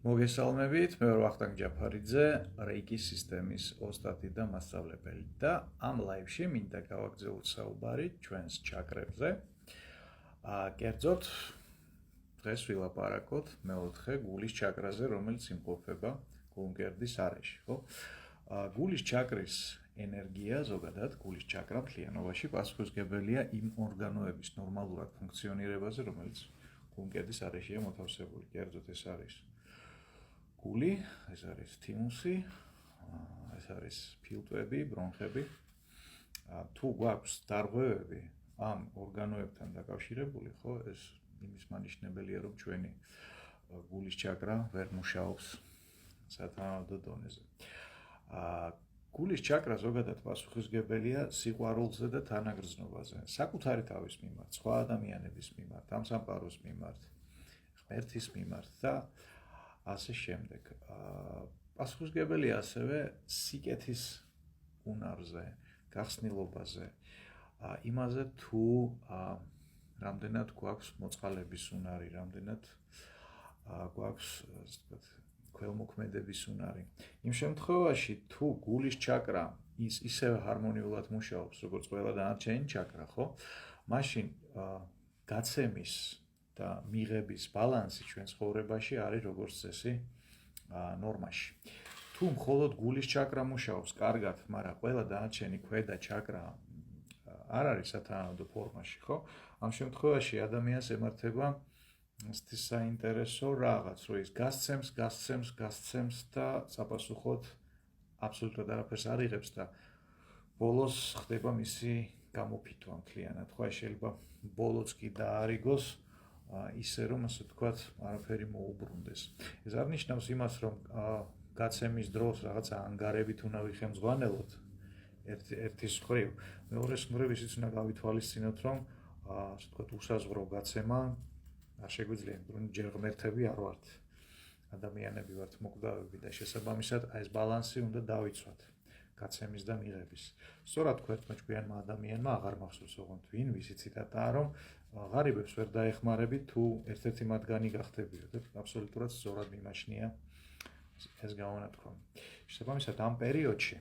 მოგესალმებით, მე ვარ ვახტანგ ჯაფარიძე, რეიკის სისტემის ოსტატი და მასწავლებელი და ამ ლაივში მინდა გავაგრძელოთ საუბარი ჩვენს ჩაკრებზე. კერძოდ, დღეს ვილაპარაკოთ მეოთხე გულის ჩაკრაზე, რომელიც იმყოფება გულმკერდის არეში, ხო? გულის ჩაკრის ენერგია, ზოგადად გულის ჩაკრა მთლიანობაში პასუხისმგებელია იმ ორგანოების ნორმალურად ფუნქციონირებაზე, რომელიც გულმკერდის არეშია მოთავსებული, კერძოდ ეს არის გული, ეს არის თიმუსი, ეს არის ფილტვები, ბრონხები. თუ გვაქვს დარღვევები ამ ორგანოებთან დაკავშირებული, ხო, ეს იმის მანიშნებელია, რომ ჩვენი გულის ჩაკრა ვერ მუშაობს სათანადო დონეზე. გულის ჩაკრა ზოგადად პასუხისმგებელია სიყვარულზე და თანაგრძნობაზე, საკუთარი თავის მიმართ, სხვა ადამიანების მიმართ, ამ სამყაროს მიმართ, ღმერთის მიმართ და ასე შემდეგ. პასუხისმგებელია ასევე სიკეთის უნარზე, გახსნილობაზე, იმაზე თუ რამდენად გვაქვს მოწყალების უნარი, რამდენად გვაქვს, ასე ვთქვათ, ქველმოქმედების უნარი. იმ შემთხვევაში, თუ გულის ჩაკრა ისევე ჰარმონიულად მუშაობს, როგორც ყველა დანარჩენი ჩაკრა, ხო? მაშინ გაცემის და მიღების ბალანსი ჩვენ ცხოვრებაში არის როგორც წესი ნორმაში. თუ მხოლოდ გულის ჩაკრა მუშაობს კარგად, მაგრამ ყველა დანარჩენი ქვედა ჩაკრა არ არის სათანადო ფორმაში, ხო? ამ შემთხვევაში ადამიანს ემართება ის საინტერესო რაღაც, რომ ის გასცემს და საპასუხოდ აბსოლუტურად არაფერს არ იღებს და ბოლოს ხდება მისი გამოფიტვა მთლიანად. ხო, შეიძლება ბოლოც კი დაარიგოს ისე რომ ასე ვთქვათ, არაფერი მოუბრუნდეს. ეს არ ნიშნავს იმას, რომ გაცემის დროს რაღაცა ანგარებით უნდა ვიხემძღვანელოთ ერთის მხრივ, მეორეს მხრივ ისიც უნდა გავითვალისწინოთ, რომ ასე ვთქვათ, უსაზღვრო გაცემა არ შეგვიძლია, რომ ჯერ ღმერთები არ ვართ. ადამიანები ვართ მოკვდავები და შესაბამისად ეს ბალანსი უნდა დავიცვათ გაცემის და მიღების. სწორად თქვენმა ჭკვიანმა ადამიანმა აღარ მახსოვს ოღონდ ვინ, ვისი ციტატაა, რომ ღარიბებს ვერ დაეხმარებით თუ ერთ-ერთი მათგანი გახდებიო და აბსოლუტურად სწორად მიმაჩნია ეს გამონათქვამი. შესაბამისად ამ პერიოდში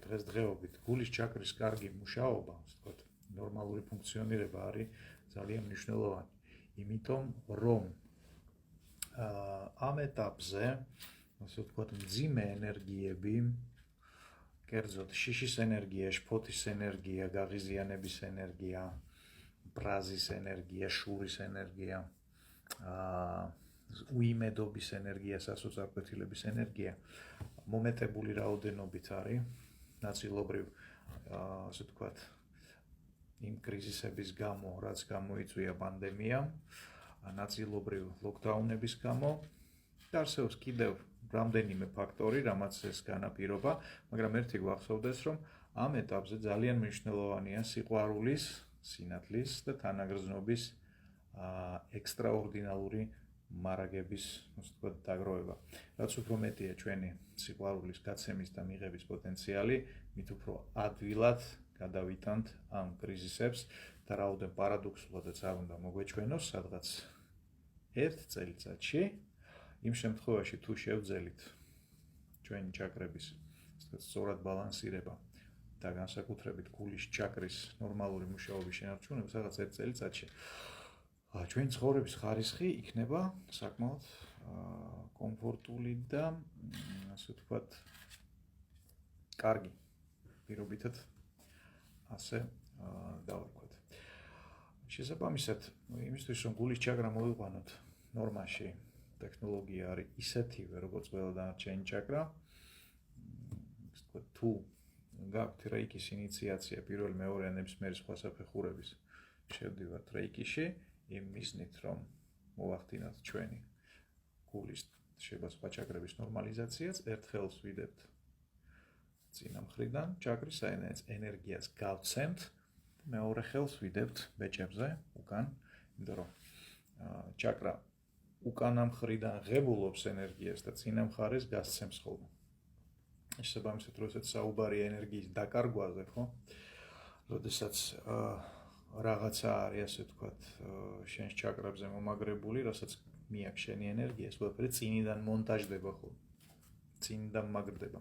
დღესდღეობით გულის ჩაკრის კარგი მუშაობა, ასე ვთქვათ, ნორმალური ფუნქციონირება არის ძალიან მნიშვნელოვანი. იმიტომ რომ ამ ეტაპზე, ასე ვთქვათ, მძიმე ენერგიები, კერძოდ შიშის ენერგია, შფოთის ენერგია, გაღიზიანების ენერგია, ბრაზის ენერგია, შურის ენერგია, უიმედობის ენერგია, სასოწარკვეთილების ენერგია მომეტებული რაოდენობით არის, ნაწილობრივ, ასე ვთქვათ, იმ კრიზისების გამო, რაც გამოიწვია პანდემიამ, ნაწილობრივ ლოკდაუნების გამო და არსებობს კიდევ რამდენიმე ფაქტორი, რამაც ეს განაპირობა, მაგრამ ერთი გვახსოვდეს, რომ ამ ეტაპზე ძალიან მნიშვნელოვანია სიყვარულის, სინათლის და თანაგრძნობის ექსტრაორდინალური მარაგების, ასე ვთქვათ, დაგროვება. რაც უფრო მეტია ჩვენი სიყვარულის გაცემის და მიღების პოტენციალი, მით უფრო ადვილად გადავიტანთ ამ კრიზისებს და რაოდენ პარადოქსულადაც არ უნდა მოგვეჩვენოს, სადღაც ერთ წელიწადში, იმ შემთხვევაში თუ შევძელით ჩვენი ჩაკრების სწორად ბალანსირება და განსაკუთრებით გულის ჩაკრის ნორმალური მუშაობის შენარჩუნება, სადღაც ერთ წელიწადში ჩვენი ცხოვრების ხარისხი იქნება საკმაოდ კომფორტული და ასე ვთქვათ, კარგი. პირობითად ასე დავარქვათ. შესაბამისად, იმისთვის რომ გულის ჩაკრა მოვიყვანოთ ნორმაში, ტექნოლოგია არის ისეთივე, როგორც ყველა დანარჩენი ჩაკრა. ასე ვთქვათ, თუ გაქვთ რეიკის ინიციაცია პირველ, მეორე ან ნებისმიერი სხვა საფეხურების, შევდივართ რეიკიში, იმ მიზნით, რომ მოვახდინოთ ჩვენი გულის შეიძლება სხვა ჩაკრების ნორმალიზაციაც, ერთ ხელს ვიდებთ წინა მხრიდან ჩაკრის ენერგიას გავცემთ, მეორე ხელს ვიდებთ ბეჭებზე უკან, იმიტომ რომ ჩაკრა უკანა მხრიდან ღებულობს ენერგიას და წინა მხარეს გასცემს ხოლმე. შესაბამისად, როდესაც საუბარია ენერგიის დაკარგვაზე, ხო? როდესაც რაღაცა არის, ასე ვთქვათ, შენს ჩაკრებზე მომაგრებული, რასაც მიაქვს შენი ენერგია, ეს ყველაფერი წინიდან მონტაჟდება ხოლმე. წინიდან მაგრდება.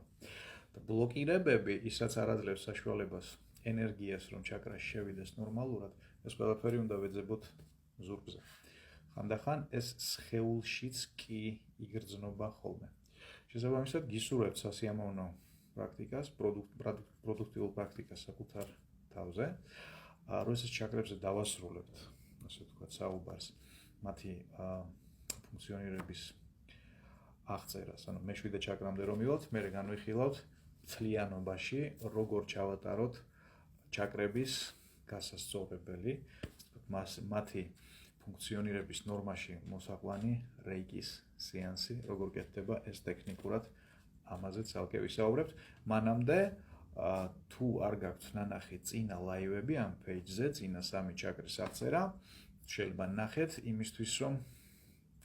და ბლოკირებები, ისაც არ აძლევს საშუალებას ენერგიას, რომ ჩაკრაში შევიდეს ნორმალურად, ეს ყველაფერი უნდა ვეძებოთ ზურგზე. ხანდახან ეს სხეულშიც კი იგრძნობა ხოლმე. შესაბამისად, გისურვებთ სასიამოვნო პრაქტიკას, პროდუქტიულ პრაქტიკას საკუთარ თავზე. როდესაც ჩაკრებზე დავასრულებთ, ასე ვთქვათ, საუბარს, მათი ფუნქციონირების აღწერას, ანუ მე-7 ჩაკრამდე რომ მივალთ, მე განვიხილავთ მთლიანობაში, როგორ ჩავატაროთ ჩაკრების გასასწორებელი, მათი ფუნქციონირების ნორმაში მოსაყვანი რეიკის სეანსი, როგორ კეთდება ეს ტექნიკურად, ამაზე ცალკე ვისაუბრებთ. მანამდე თუ არ გაქვთ ნანახი წინა ლაივები ამ page-ზე, წინა 3 ჩაკრის აღწერა, შეიძლება ნახეთ იმისთვის, რომ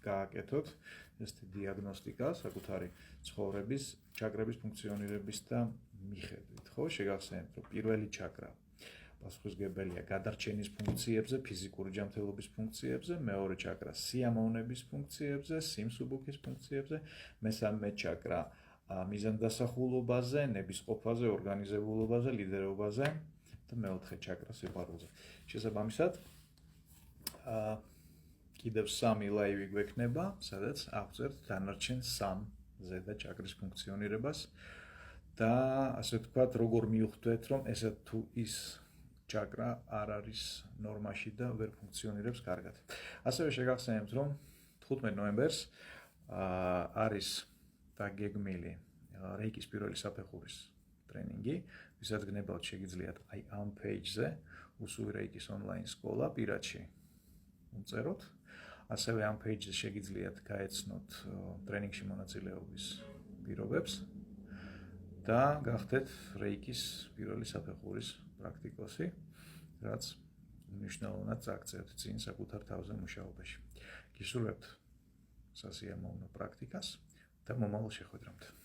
გააკეთოთ ესეთი დიაგნოსტიკა საკუთარი ცხოვრების, ჩაკრების ფუნქციონირების და მიხედვით, ხო? შეგახსენებთ, რომ პირველი ჩაკრა პასუხისმგებელია გადარჩენის ფუნქციებზე, ფიზიკური ჯანმრთელობის ფუნქციებზე, მეორე ჩაკრა სიამოვნების ფუნქციებზე, სიმსუბუქის ფუნქციებზე, მესამე ჩაკრა მიზანდასახულობაზე, ნებისყოფაზე, ორგანიზებულობაზე, ლიდერობაზე და მეოთხე ჩაკრა სიყვარულზე. შესაბამისად, კიდევ 3 ლაივი გვექნება, სადაც აღწერთ დანარჩენ 3 ზედა ჩაკრის ფუნქციონირებას და ასე ვთქვათ, როგორ მივხვდეთ, რომ ესა თუ ის ჩაკრა არ არის ნორმაში და ვერ ფუნქციონირებს კარგად. ასევე შეგახსენებთ, რომ 15 ნოემბერს არის დაგეგმილი რეიკის პირველი საფეხურის ტრენინგი, ვისაც გნებავთ შეგიძლიათ აი ამ page-ზე უსუი რეიკის ონლაინ სკოლა პირადში უმწეროთ. ასევე ამ page-ზე შეგიძლიათ გაეცნოთ ტრენინგში მონაწილეობის პირობებს და გახდეთ რეიკის პირველი საფეხურის პრაქტიკოსი, რაც მნიშვნელოვნად წაგწევთ წინ საკუთარ თავზე მუშაობაში. გისურვებთ სასიამოვნო პრაქტიკას და მომავალ შეხვედრამდე.